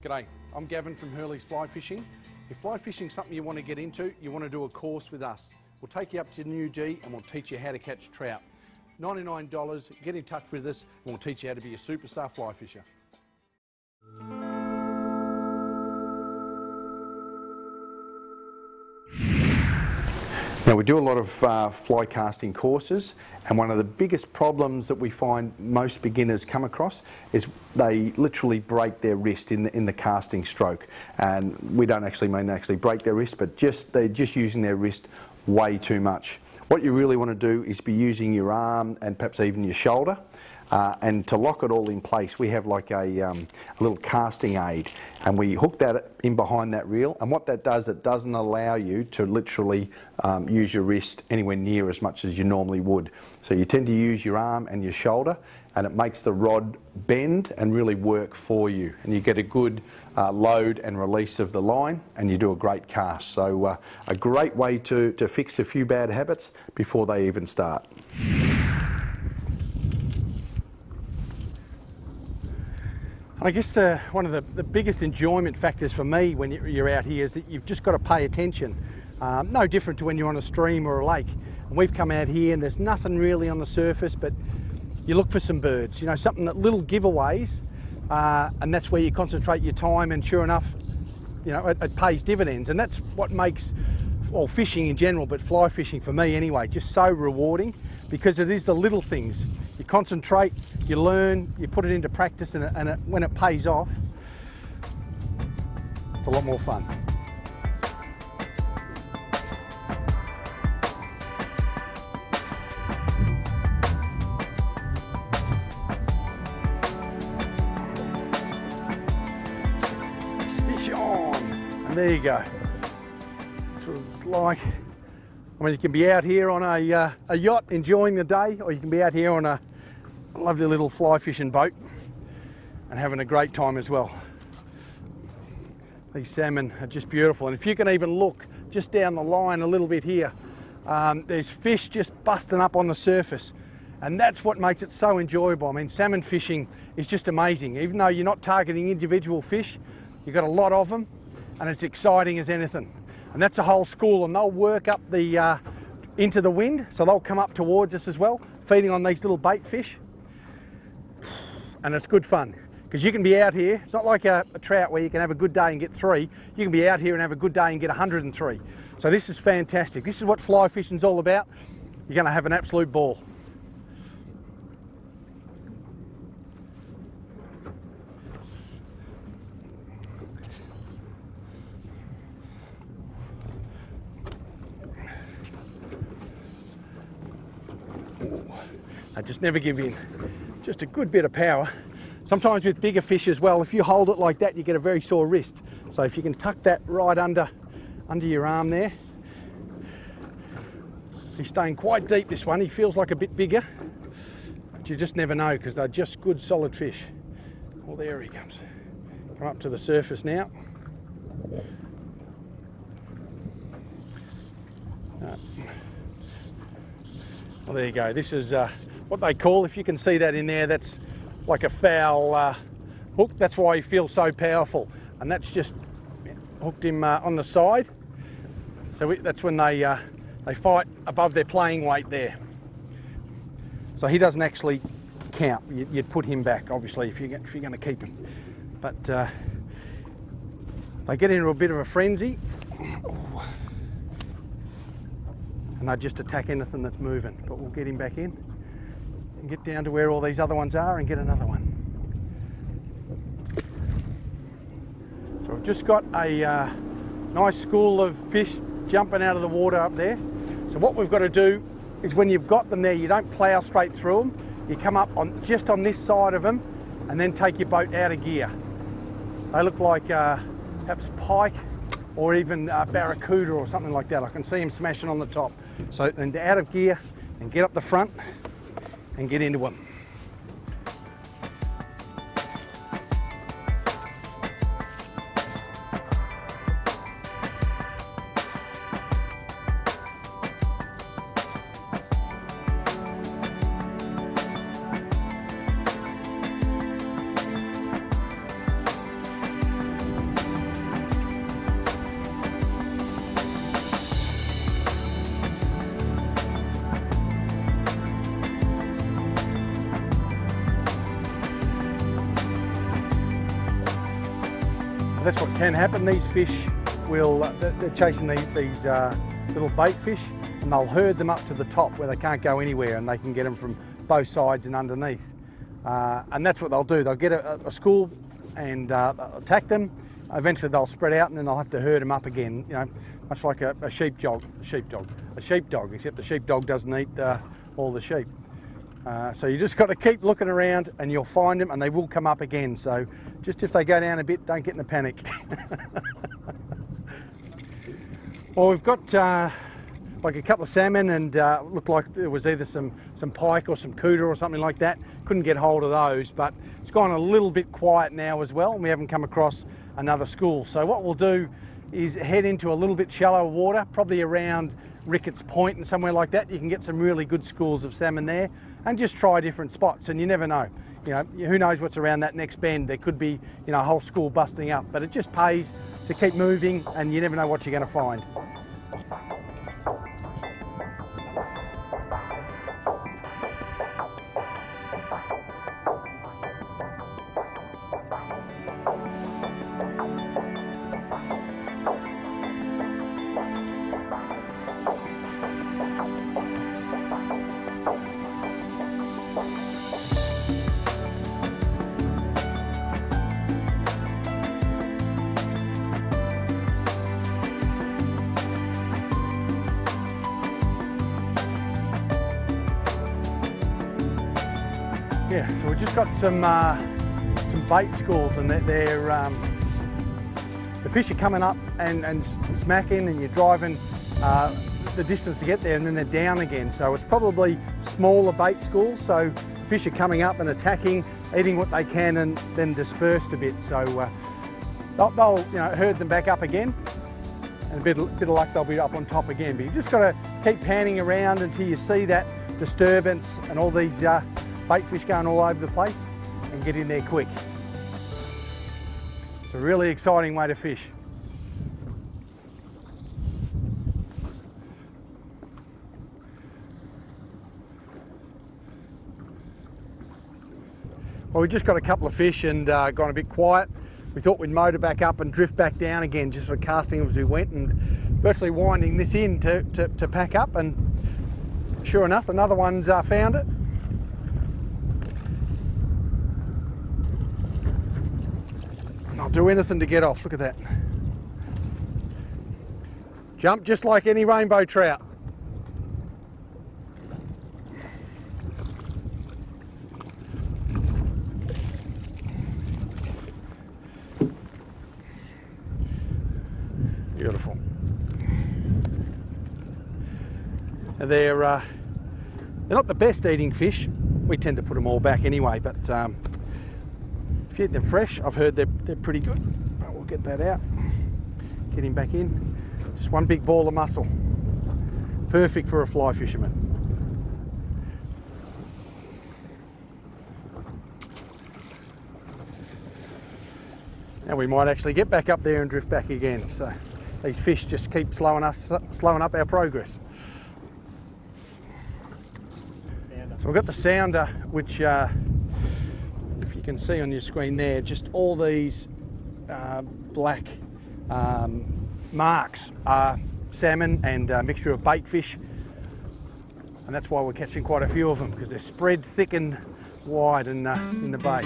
G'day, I'm Gavin from Hurley's Fly Fishing. If fly fishing is something you want to get into, you want to do a course with us. We'll take you up to New G and we'll teach you how to catch trout. $99, get in touch with us and we'll teach you how to be a superstar fly fisher. Now we do a lot of fly casting courses, and one of the biggest problems that we find most beginners come across is they literally break their wrist in the casting stroke. And we don't actually mean they actually break their wrist, but they're just using their wrist way too much. What you really want to do is be using your arm and perhaps even your shoulder. And to lock it all in place, we have like a little casting aid, and we hook that in behind that reel, and what that does, it doesn't allow you to literally use your wrist anywhere near as much as you normally would. So you tend to use your arm and your shoulder, and it makes the rod bend and really work for you, and you get a good load and release of the line, and you do a great cast. So a great way to fix a few bad habits before they even start. I guess one of the biggest enjoyment factors for me when you're out here is that you've just got to pay attention. No different to when you're on a stream or a lake. And we've come out here and there's nothing really on the surface, but you look for some birds, you know, something that little giveaways, and that's where you concentrate your time, and sure enough, you know, it pays dividends. And that's what makes, well, fishing in general, but fly fishing for me anyway, just so rewarding, because it is the little things. You concentrate, you learn, you put it into practice, and when it pays off, it's a lot more fun. Fish on, and there you go. That's what it's like. I mean, you can be out here on a yacht enjoying the day, or you can be out here on a lovely little fly fishing boat and having a great time as well. These salmon are just beautiful, and if you can even look just down the line a little bit here, there's fish just busting up on the surface, and that's what makes it so enjoyable. I mean, salmon fishing is just amazing. Even though you're not targeting individual fish, you've got a lot of them, and it's exciting as anything. And that's a whole school, and they'll work up the into the wind, so they'll come up towards us as well, feeding on these little bait fish. And it's good fun, because you can be out here. It's not like a trout where you can have a good day and get 3. You can be out here and have a good day and get 103. So this is fantastic. This is what fly fishing's all about. You're going to have an absolute ball. I just never give in. Just a good bit of power. Sometimes with bigger fish as well, if you hold it like that, you get a very sore wrist. So if you can tuck that right under your arm there. He's staying quite deep, this one. He feels like a bit bigger, but you just never know, because they're just good solid fish. Well, there he comes. Come up to the surface now. Well, there you go. This is what they call, if you can see that in there, that's like a foul hook. That's why he feels so powerful, and that's just hooked him on the side. So that's when they fight above their playing weight there. So he doesn't actually count. You'd put him back, obviously, if you're going to keep him. But they get into a bit of a frenzy, and they just attack anything that's moving. But we'll get him back in and get down to where all these other ones are and get another one. So I've just got a nice school of fish jumping out of the water up there. So what we've got to do is, when you've got them there, you don't plough straight through them. You come up just on this side of them and then take your boat out of gear. They look like perhaps pike or even barracuda or something like that. I can see them smashing on the top. So then out of gear and get up the front and get into them. That's what can happen. These fish will, they're chasing these little bait fish, and they'll herd them up to the top where they can't go anywhere, and they can get them from both sides and underneath. And that's what they'll do. They'll get a school and attack them. Eventually they'll spread out, and then they'll have to herd them up again, you know, much like a sheepdog, except the sheepdog doesn't eat all the sheep. So you just got to keep looking around, and you'll find them, and they will come up again. So just if they go down a bit, don't get in a panic. Well, we've got like a couple of salmon, and looked like there was either some pike or some cooter or something like that. Couldn't get hold of those, but it's gone a little bit quiet now as well, and we haven't come across another school. So what we'll do is head into a little bit shallower water, probably around Ricketts Point and somewhere like that. You can get some really good schools of salmon there, and just try different spots, and you never know. You know, who knows what's around that next bend. There could be, you know, a whole school busting up, but it just pays to keep moving, and you never know what you're going to find. Yeah, so we've just got some bait schools, and the fish are coming up and smacking, and you're driving the distance to get there, and then they're down again. So it's probably smaller bait schools. So fish are coming up and attacking, eating what they can, and then dispersed a bit. So they'll you know, herd them back up again, and a bit of luck they'll be up on top again. But you just got to keep panning around until you see that disturbance and all these bait fish going all over the place, and get in there quick. It's a really exciting way to fish. Well, we just got a couple of fish and gone a bit quiet. We thought we'd motor back up and drift back down again, just sort of casting as we went, and virtually winding this in to pack up, and sure enough, another one's found it. I'll do anything to get off. Look at that. Jump just like any rainbow trout. Beautiful. They're not the best eating fish. We tend to put them all back anyway, but if you eat them fresh, I've heard they're pretty good. But we'll get that out, get him back in. Just one big ball of muscle. Perfect for a fly fisherman. Now we might actually get back up there and drift back again. So these fish just keep slowing up our progress. So we've got the sounder, which if you can see on your screen there, just all these black marks are salmon and a mixture of bait fish, and that's why we're catching quite a few of them, because they're spread thick and wide in the bay.